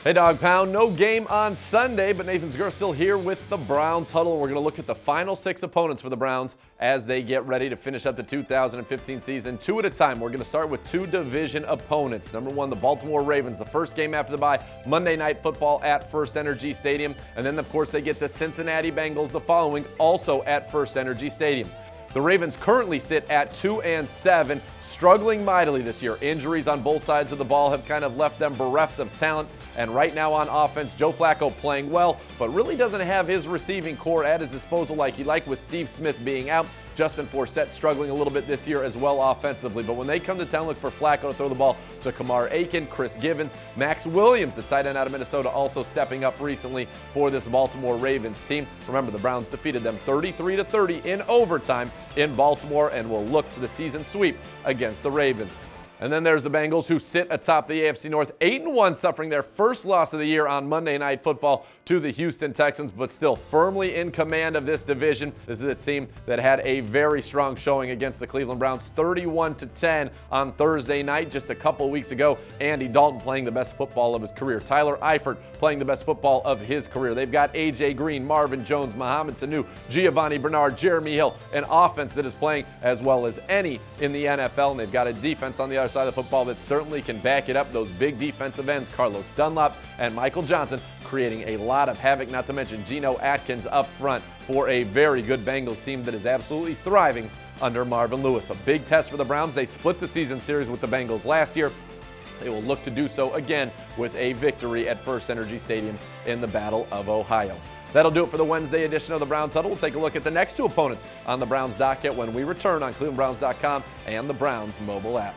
Hey, Dog Pound. No game on Sunday, but Nathan Zegura still here with the Browns Huddle. We're going to look at the final 6 opponents for the Browns as they get ready to finish up the 2015 season. 2 at a time. We're going to start with 2 division opponents. Number 1, the Baltimore Ravens. The first game after the bye, Monday Night Football at First Energy Stadium. And then, of course, they get the Cincinnati Bengals the following, also at First Energy Stadium. The Ravens currently sit at 2-7, struggling mightily this year. Injuries on both sides of the ball have kind of left them bereft of talent. And right now on offense, Joe Flacco playing well, but really doesn't have his receiving core at his disposal like he liked with Steve Smith being out. Justin Forsett struggling a little bit this year as well offensively. But when they come to town, look for Flacco to throw the ball to Kamar Aiken, Chris Givens, Max Williams, the tight end out of Minnesota, also stepping up recently for this Baltimore Ravens team. Remember, the Browns defeated them 33-30 in overtime in Baltimore and will look for the season sweep against the Ravens. And then there's the Bengals, who sit atop the AFC North, 8-1, suffering their first loss of the year on Monday Night Football to the Houston Texans, but still firmly in command of this division. This is a team that had a very strong showing against the Cleveland Browns, 31-10 on Thursday night just a couple weeks ago. Andy Dalton playing the best football of his career. Tyler Eifert playing the best football of his career. They've got A.J. Green, Marvin Jones, Mohamed Sanu, Giovanni Bernard, Jeremy Hill, an offense that is playing as well as any in the NFL, and they've got a defense on the other side of the football that certainly can back it up. Those big defensive ends, Carlos Dunlap and Michael Johnson, creating a lot of havoc, not to mention Geno Atkins up front for a very good Bengals team that is absolutely thriving under Marvin Lewis. A big test for the Browns. They split the season series with the Bengals last year. They will look to do so again with a victory at First Energy Stadium in the Battle of Ohio. That'll do it for the Wednesday edition of the Browns Huddle. We'll take a look at the next 2 opponents on the Browns docket when we return on ClevelandBrowns.com and the Browns mobile app.